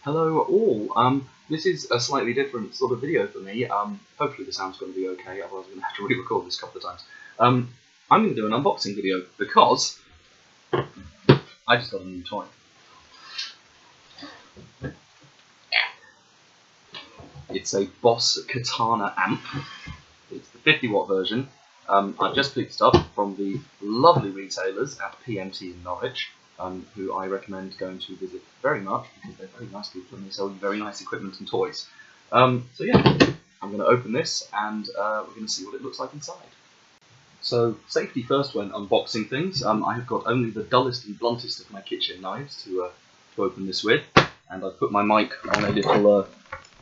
Hello all. This is a slightly different sort of video for me. Hopefully the sound's going to be okay, otherwise I'm going to have to re-record this a couple of times. I'm going to do an unboxing video because I just got a new toy. It's a Boss Katana amp. It's the 50-watt version. I've just picked it up from the lovely retailers at PMT in Norwich, who I recommend going to visit very much because they're very nice people and they sell you very nice equipment and toys. So yeah, I'm going to open this and we're going to see what it looks like inside. So safety first when unboxing things. I have got only the dullest and bluntest of my kitchen knives to open this with, and I've put my mic on a little, a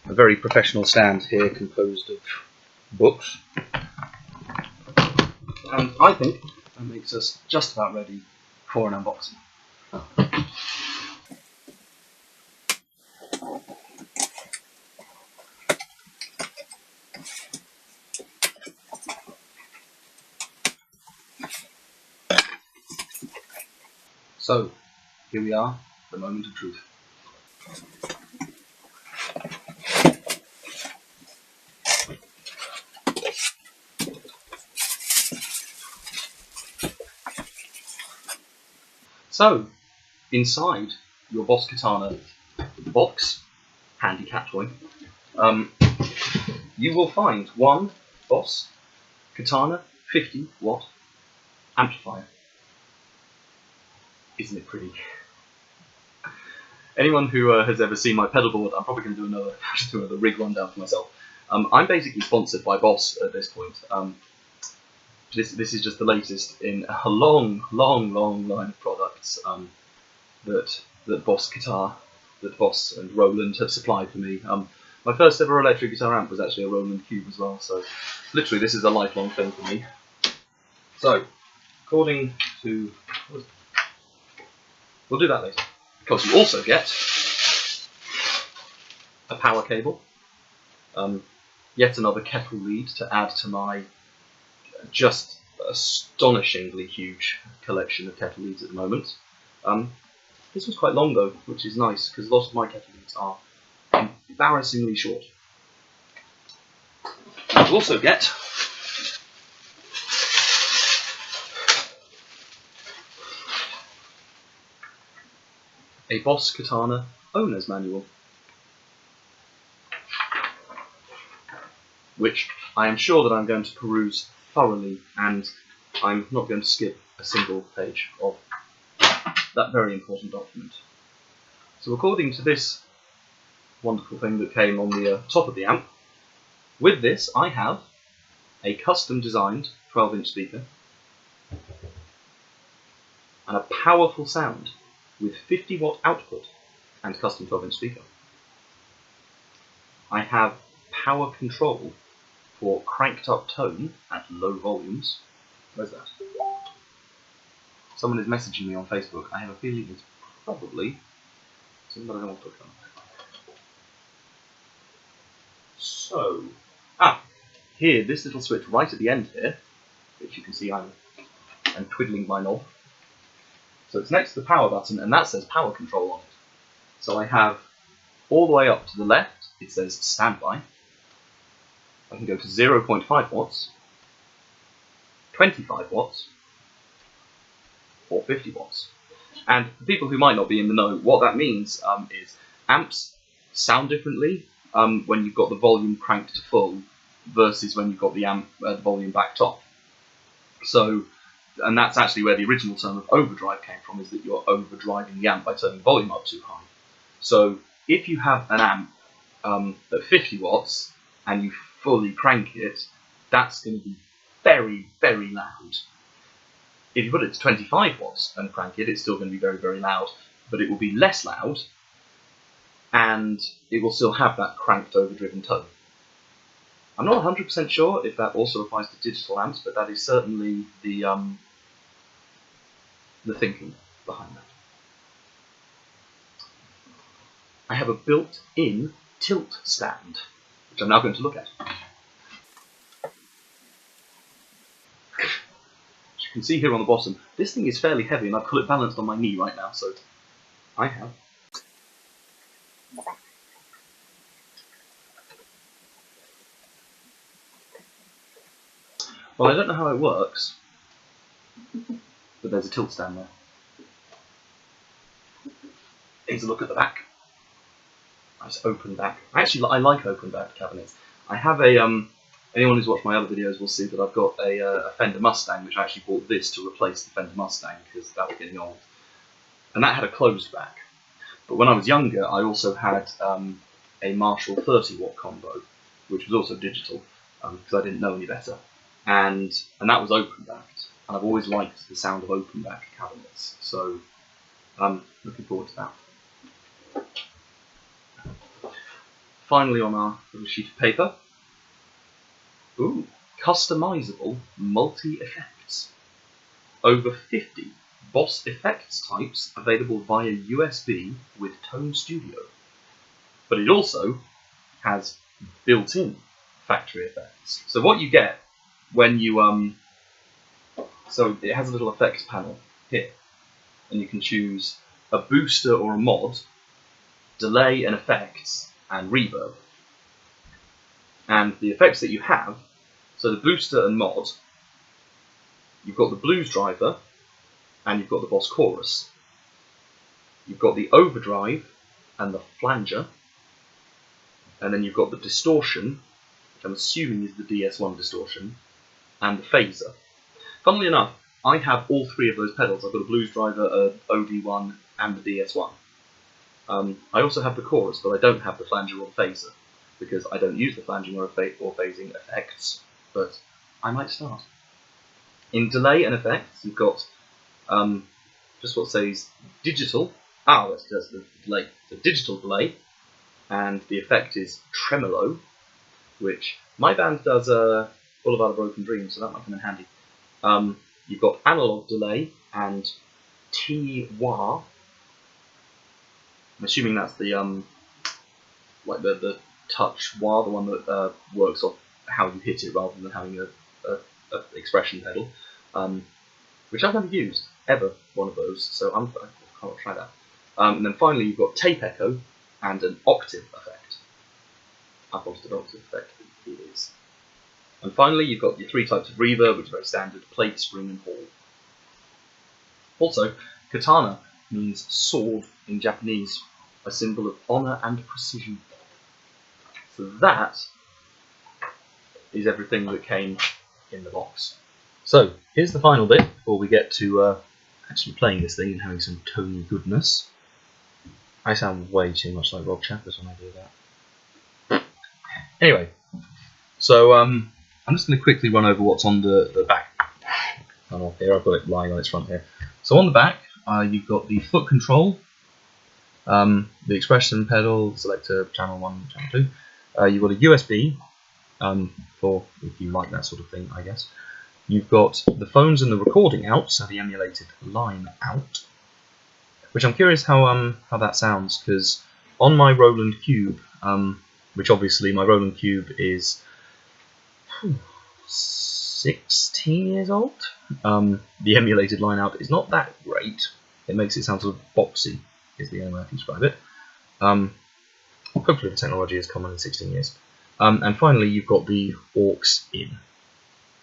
very professional stand here composed of books. And I think that makes us just about ready for an unboxing. So, here we are, the moment of truth. So, inside your Boss Katana box, handy cat toy, you will find one Boss Katana 50-watt amplifier. Isn't it pretty? Anyone who has ever seen my pedal board, I'm probably going to do another rig rundown for myself. I'm basically sponsored by Boss at this point. This is just the latest in a long line of products that Boss and Roland have supplied for me. My first ever electric guitar amp was actually a Roland Cube as well, so literally this is a lifelong thing for me. So, according to... we'll do that later, because you also get a power cable, yet another kettle lead to add to my just astonishingly huge collection of kettle leads at the moment. This was quite long though, which is nice, because a lot of my kettle leads are embarrassingly short. You also get a Boss Katana owner's manual, which I am sure that I'm going to peruse thoroughly, and I'm not going to skip a single page of that very important document. So according to this wonderful thing that came on the top of the amp, with this I have a custom designed 12-inch speaker and a powerful sound with 50-watt output and custom 12-inch speaker. I have power control for cranked up tone at low volumes. Where's that? Someone is messaging me on Facebook. I have a feeling it's probably something that I don't want to click on. So, here, this little switch right at the end here, which you can see I'm twiddling my knob. So it's next to the power button, and that says power control on it. So I have all the way up to the left, it says standby. I can go to 0.5 watts, 25 watts, or 50 watts. And for people who might not be in the know, what that means is amps sound differently when you've got the volume cranked to full versus when you've got the volume backed off. So, and that's actually where the original term of overdrive came from, is that you're overdriving the amp by turning the volume up too high. So if you have an amp at 50 watts and you fully crank it, that's going to be very loud. If you put it to 25 watts and crank it, it's still going to be very loud, but it will be less loud and it will still have that cranked overdriven tone. I'm not 100% sure if that also applies to digital amps, but that is certainly the thinking behind that. I have a built-in tilt stand, which I'm now going to look at. As you can see here on the bottom, this thing is fairly heavy and I've got it balanced on my knee right now, so I have Well, I don't know how it works, but there's a tilt stand there. Here's a look at the back. Nice open back. Actually, I like open back cabinets. I have a anyone who's watched my other videos will see that I've got a Fender Mustang, which I actually bought this to replace the Fender Mustang because that was getting old, and that had a closed back. But when I was younger, I also had a Marshall 30-watt combo, which was also digital because I didn't know any better, and that was open backed. And I've always liked the sound of open back cabinets, so I'm looking forward to that. Finally, on our little sheet of paper, customizable multi-effects. Over 50 Boss effects types available via USB with Tone Studio. But it also has built-in factory effects. So what you get when you so it has a little effects panel here, and you can choose a booster or a mod, delay and effects, and reverb. And the effects that you have, so the booster and mod, you've got the blues driver, and you've got the Boss chorus. You've got the overdrive and the flanger, and then you've got the distortion, which I'm assuming is the DS1 distortion, and the phaser. Funnily enough, I have all three of those pedals. I've got a blues driver, a OD1, and the DS1. I also have the chorus, but I don't have the flanger or the phaser, because I don't use the flanging or phasing effects, but I might start. In delay and effects, you've got just what says digital. That's the delay. So digital delay, and the effect is tremolo, which my band does all about a broken dream, so that might come in handy. You've got analog delay and T-wah. I'm assuming that's the like the touch wah, the one that works off how you hit it rather than having a expression pedal, which I've never used ever, one of those. So I'll try that. And then finally you've got tape echo and an octave effect. I've got an octave effect. It is. And finally you've got your three types of reverb, which are very standard: plate, spring, and hall. Also, katana means sword in Japanese, a symbol of honor and precision. So that is everything that came in the box. So here's the final bit before we get to actually playing this thing and having some tony goodness. I sound way too much like Rob Chappers when I do that. Anyway, so I'm just going to quickly run over what's on the back panel here. I've got it lying on its front here. So on the back, you've got the foot control, the expression pedal, selector, channel 1, channel 2. You've got a USB for if you like that sort of thing, I guess. You've got the phones and the recording out, so the emulated line out, which I'm curious how that sounds, because on my Roland Cube, which obviously my Roland Cube is 16 years old, the emulated line out is not that great. It makes it sound sort of boxy, is the only way I can describe it. Hopefully the technology is common in 16 years. And finally you've got the aux in.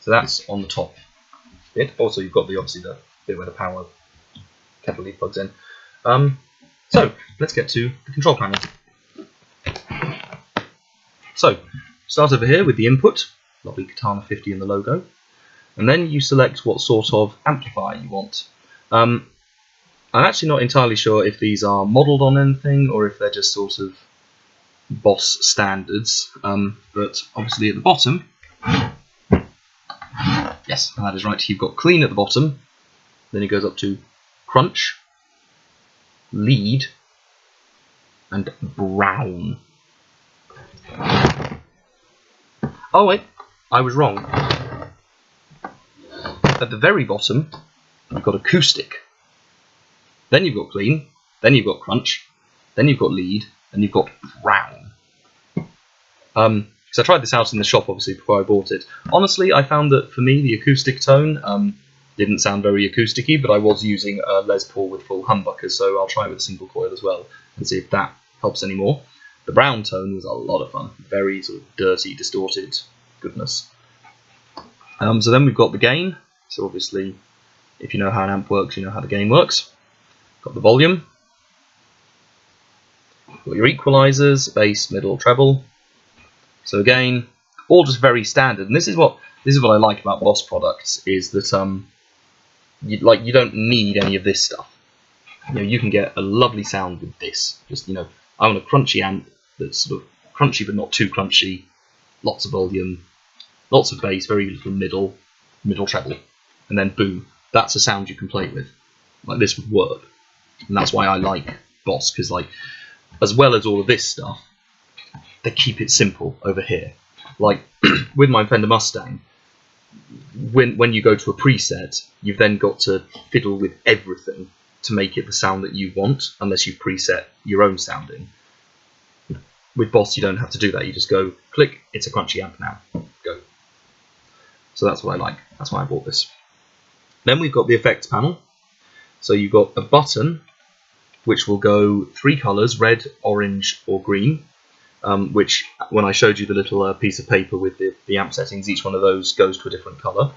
So that's on the top bit. Also you've got obviously the bit where the power kettle lead plugs in. So let's get to the control panel. So start over here with the input, lovely Katana 50 in the logo, and then you select what sort of amplifier you want. I'm actually not entirely sure if these are modelled on anything or if they're just sort of Boss standards, but obviously at the bottom, yes, that is right, you've got clean at the bottom, then it goes up to crunch, lead, and brown. Oh wait, I was wrong. At the very bottom, you've got acoustic, then you've got clean, then you've got crunch, then you've got lead, and you've got brown. So I tried this out in the shop obviously before I bought it. Honestly, I found that for me the acoustic tone didn't sound very acousticy, but I was using a Les Paul with full humbuckers, so I'll try it with a single coil as well and see if that helps anymore. The brown tone was a lot of fun, very sort of dirty, distorted goodness. So then we've got the gain. So obviously, if you know how an amp works, you know how the gain works. Got the volume. Got your equalizers, bass, middle, treble. So again, all just very standard. And this is what I like about Boss products, is that you don't need any of this stuff. You can get a lovely sound with this. Just I want a crunchy amp that's sort of crunchy but not too crunchy. Lots of volume, lots of bass, very little middle treble, and then boom, that's a sound you can play with. Like this would work, and that's why I like Boss, because as well as all of this stuff, they keep it simple over here. Like with my Fender Mustang, when you go to a preset, you've then got to fiddle with everything to make it the sound that you want, unless you preset your own sounding. With Boss, you don't have to do that. You just go, click, it's a crunchy amp now. Go. So that's what I like. That's why I bought this. Then we've got the effects panel. So you've got a button, which will go 3 colours, red, orange, or green. Which, when I showed you the little piece of paper with the amp settings, each one of those goes to a different colour.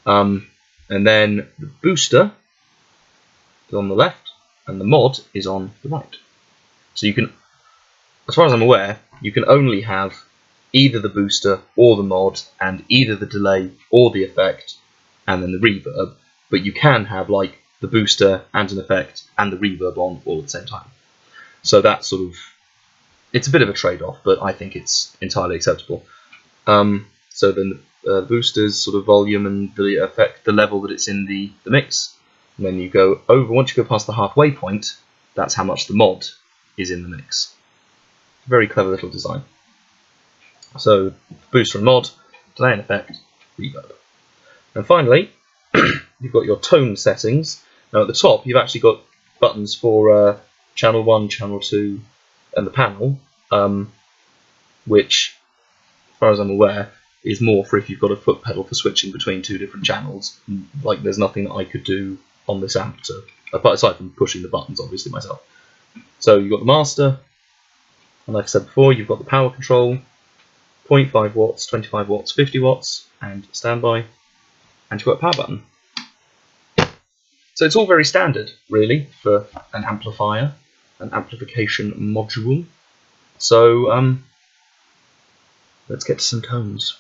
And then the booster is on the left, and the mod is on the right. So you can, as far as I'm aware, you can only have either the booster or the mod, and either the delay or the effect, and then the reverb. But you can have like the booster and an effect and the reverb on all at the same time. So that's sort of, it's a bit of a trade-off, but I think it's entirely acceptable. So then the booster's sort of volume and the effect, the level that it's in the mix. And then you go over, once you go past the halfway point, that's how much the mod is in the mix. Very clever little design. So booster and mod, delay and effect, reverb. And finally, you've got your tone settings. Now at the top, you've actually got buttons for channel 1, channel 2, and the panel, which, as far as I'm aware, is more for if you've got a foot pedal for switching between 2 different channels. Like, there's nothing that I could do on this amp to, aside from pushing the buttons, obviously, myself. So you've got the master, and like I said before, you've got the power control, 0.5 watts, 25 watts, 50 watts, and standby, and you've got a power button. So it's all very standard, really, for an amplifier, an amplification module. So let's get to some tones.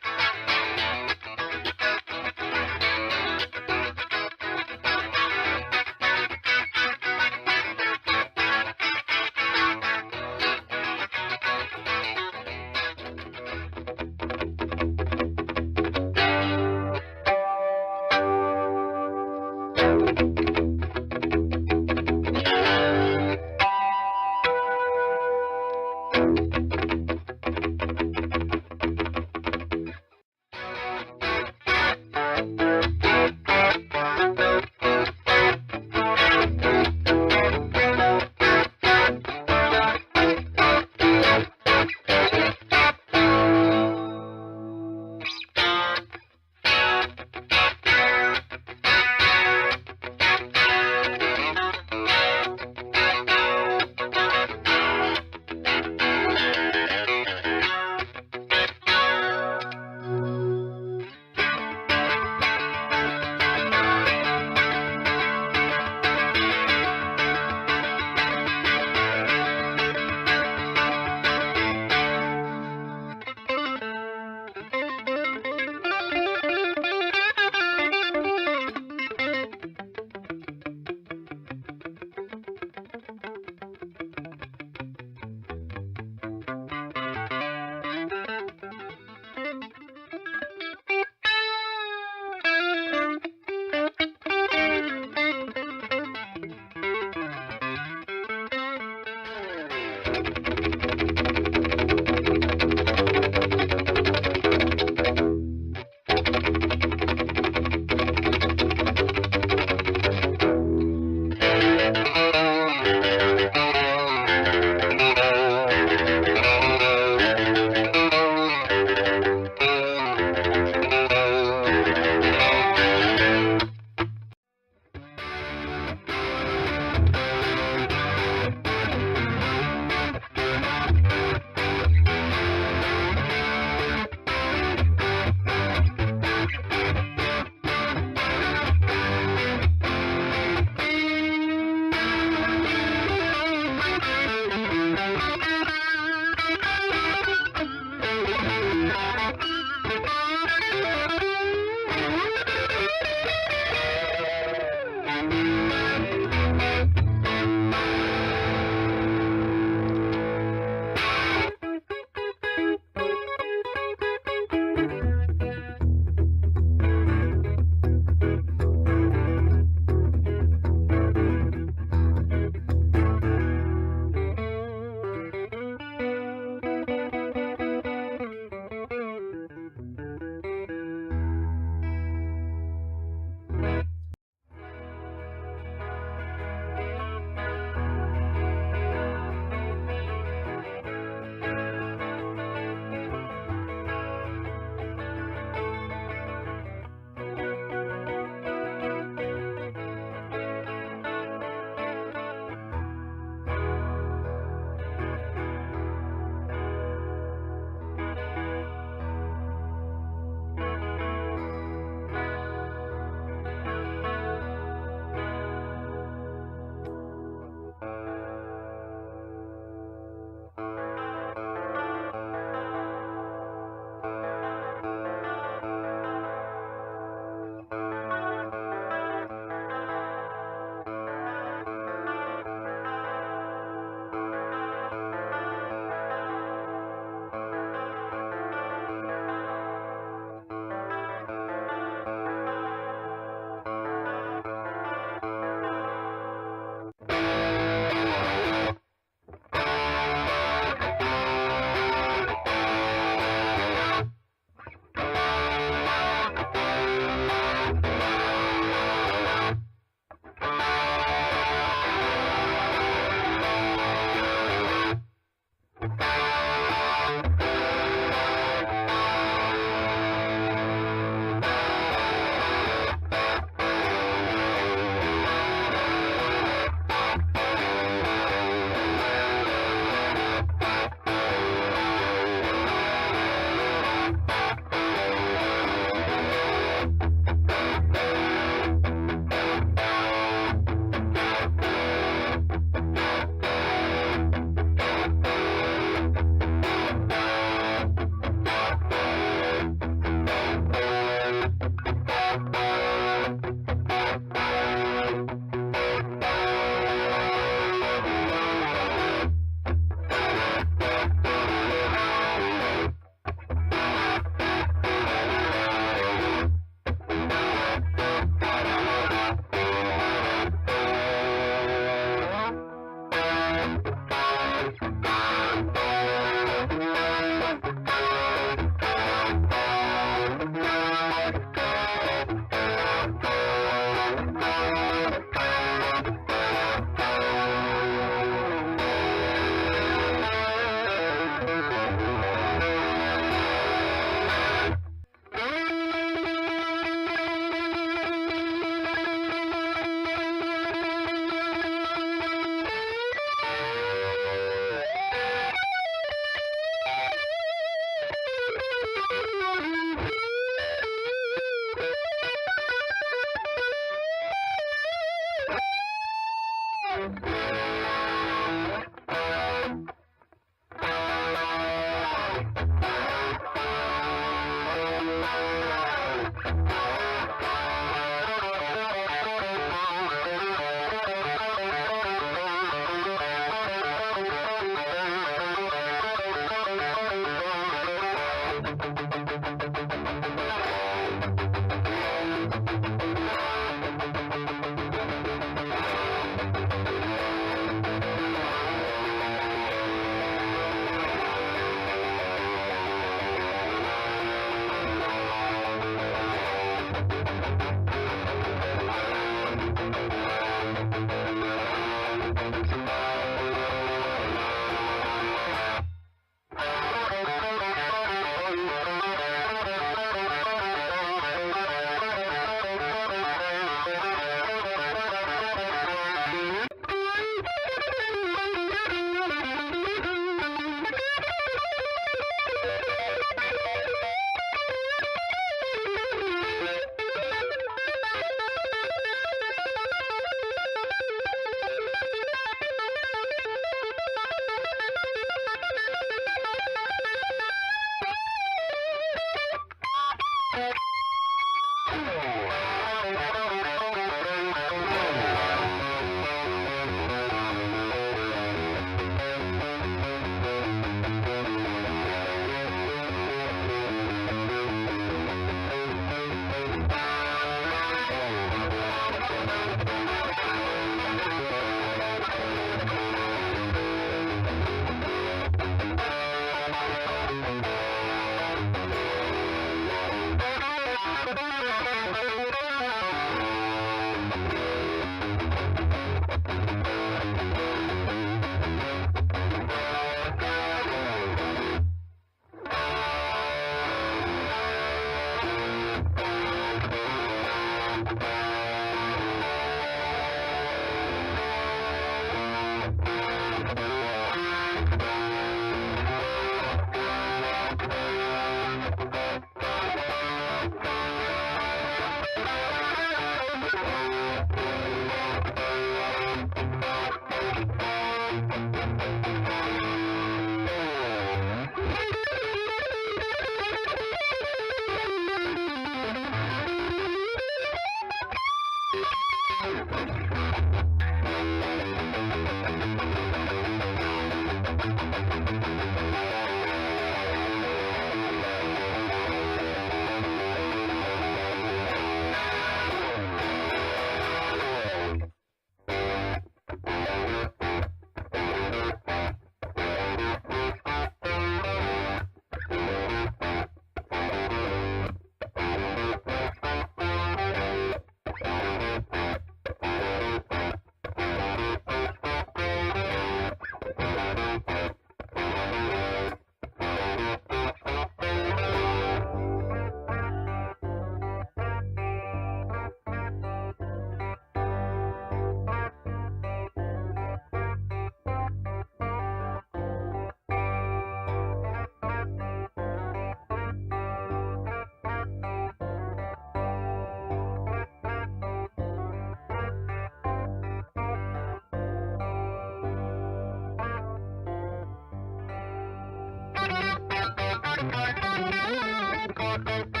Bye.